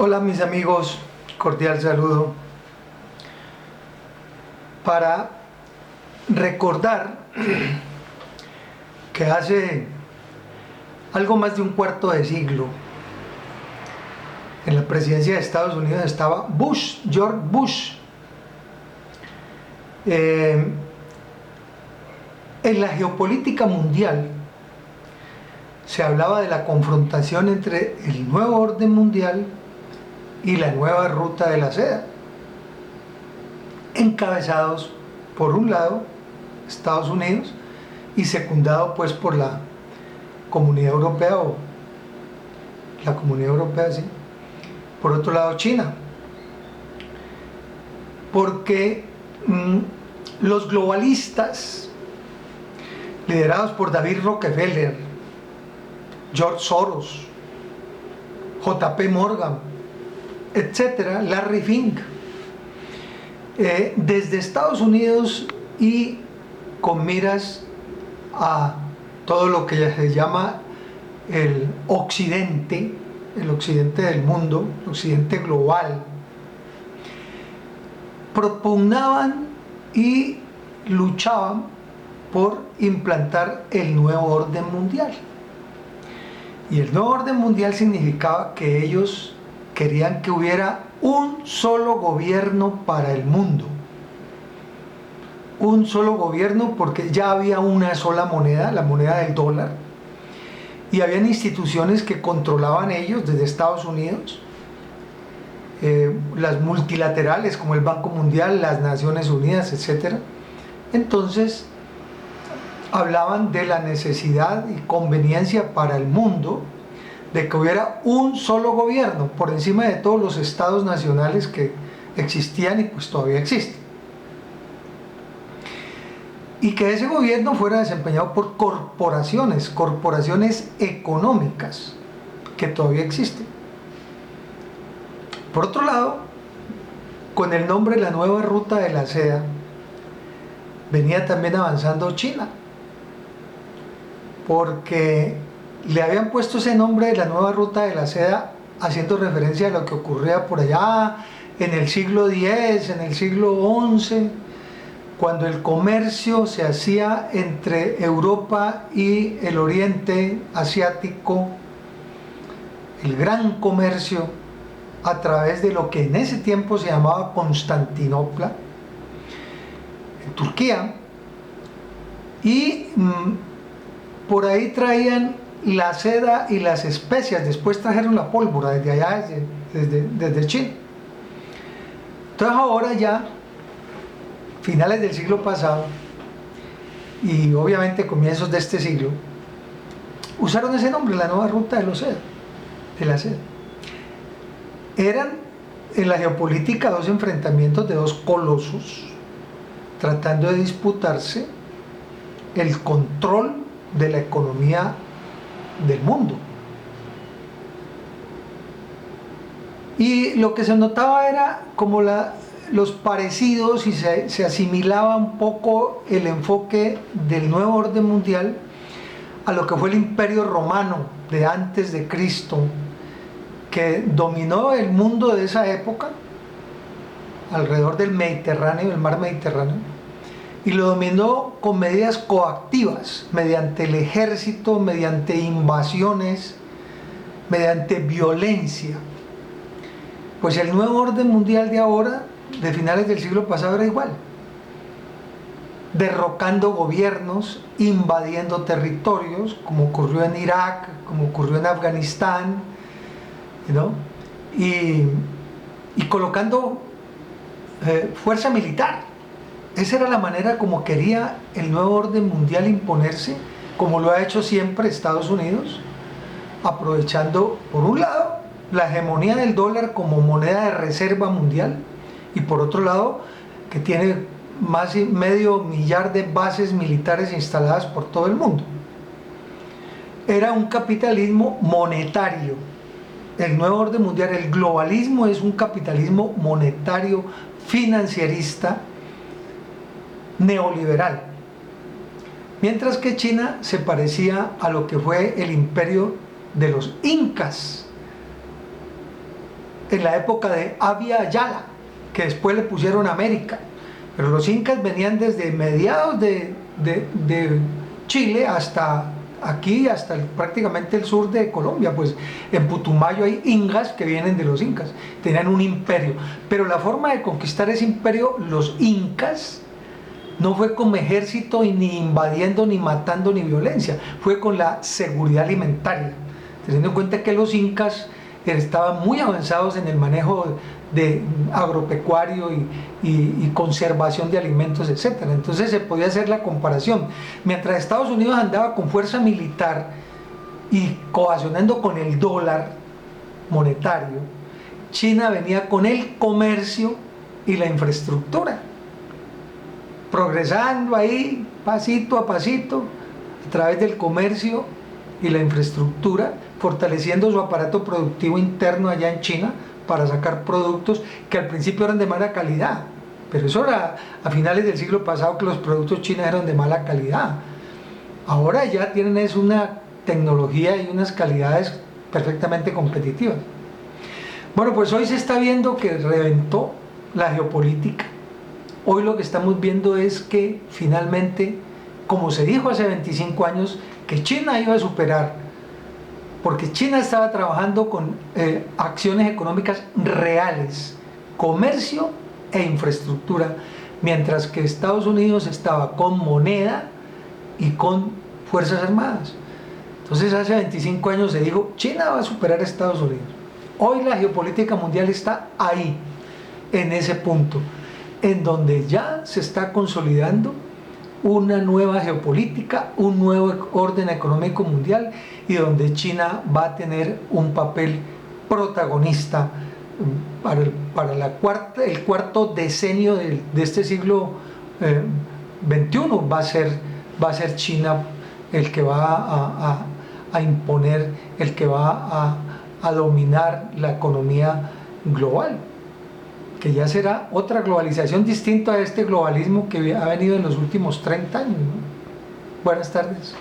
Hola mis amigos, cordial saludo. Para recordar que hace algo más de un cuarto de siglo, en la presidencia de Estados Unidos estaba George Bush. En la geopolítica mundial se hablaba de la confrontación entre el nuevo orden mundial y la nueva ruta de la seda, encabezados por un lado Estados Unidos y secundado pues por la Comunidad Europea, o la Comunidad Europea, sí, por otro lado China, porque los globalistas liderados por David Rockefeller, George Soros, J.P. Morgan, etcétera, Larry Fink, desde Estados Unidos y con miras a todo lo que se llama el occidente del mundo, el occidente global, propugnaban y luchaban por implantar el nuevo orden mundial. Y el nuevo orden mundial significaba que ellos querían que hubiera un solo gobierno para el mundo. Un solo gobierno, porque ya había una sola moneda, la moneda del dólar, y habían instituciones que controlaban ellos desde Estados Unidos, las multilaterales como el Banco Mundial, las Naciones Unidas, etc. Entonces hablaban de la necesidad y conveniencia para el mundo de que hubiera un solo gobierno por encima de todos los estados nacionales que existían y pues todavía existen, y que ese gobierno fuera desempeñado por corporaciones económicas que todavía existen. Por otro lado, con el nombre La Nueva Ruta de la Seda, venía también avanzando China, porque le habían puesto ese nombre de La Nueva Ruta de la Seda haciendo referencia a lo que ocurría por allá en el siglo X, en el siglo XI, cuando el comercio se hacía entre Europa y el Oriente Asiático, el gran comercio a través de lo que en ese tiempo se llamaba Constantinopla, en Turquía, y por ahí traían la seda y las especias, después trajeron la pólvora desde allá, desde China. Entonces ahora ya, finales del siglo pasado y obviamente comienzos de este siglo, usaron ese nombre, La Nueva Ruta de la Seda. Eran en la geopolítica dos enfrentamientos de dos colosos tratando de disputarse el control de la economía del mundo. Y lo que se notaba era como los parecidos, y se asimilaba un poco el enfoque del nuevo orden mundial a lo que fue el Imperio Romano de antes de Cristo, que dominó el mundo de esa época alrededor del Mediterráneo, del mar Mediterráneo, y lo dominó con medidas coactivas, mediante el ejército, mediante invasiones, mediante violencia. Pues el nuevo orden mundial de ahora, de finales del siglo pasado, era igual, derrocando gobiernos, invadiendo territorios, como ocurrió en Irak, como ocurrió en Afganistán, ¿no? y colocando fuerza militar. Esa era la manera como quería el nuevo orden mundial imponerse, como lo ha hecho siempre Estados Unidos, aprovechando por un lado la hegemonía del dólar como moneda de reserva mundial, y por otro lado que tiene más de 500 millar de bases militares instaladas por todo el mundo. Era un capitalismo monetario. El nuevo orden mundial, el globalismo, es un capitalismo monetario, financierista, neoliberal. Mientras que China se parecía a lo que fue el imperio de los incas, en la época de Abya Yala, que después le pusieron América. Pero los incas venían desde mediados de Chile hasta aquí, hasta prácticamente el sur de Colombia. Pues en Putumayo hay ingas que vienen de los incas, tenían un imperio. Pero la forma de conquistar ese imperio, los incas, no fue con ejército y ni invadiendo, ni matando, ni violencia, fue con la seguridad alimentaria, teniendo en cuenta que los incas estaban muy avanzados en el manejo de agropecuario y conservación de alimentos, etc. Entonces se podía hacer la comparación. Mientras Estados Unidos andaba con fuerza militar y coaccionando con el dólar monetario, China venía con el comercio y la infraestructura, progresando ahí pasito a pasito a través del comercio y la infraestructura, fortaleciendo su aparato productivo interno allá en China para sacar productos que al principio eran de mala calidad. Pero eso era a finales del siglo pasado, que los productos chinos eran de mala calidad. Ahora ya tienen una tecnología y unas calidades perfectamente competitivas. Bueno, pues hoy se está viendo que reventó la geopolítica. Hoy lo que estamos viendo es que finalmente, como se dijo hace 25 años, que China iba a superar, porque China estaba trabajando con acciones económicas reales, comercio e infraestructura, mientras que Estados Unidos estaba con moneda y con fuerzas armadas. Entonces hace 25 años se dijo, China va a superar a Estados Unidos. Hoy la geopolítica mundial está ahí, en ese punto, en donde ya se está consolidando una nueva geopolítica, un nuevo orden económico mundial, y donde China va a tener un papel protagonista para el cuarto decenio de este siglo XXI. Va a ser China el que va a imponer, el que va a dominar la economía global, que ya será otra globalización distinta a este globalismo que ha venido en los últimos 30 años, ¿no? Buenas tardes.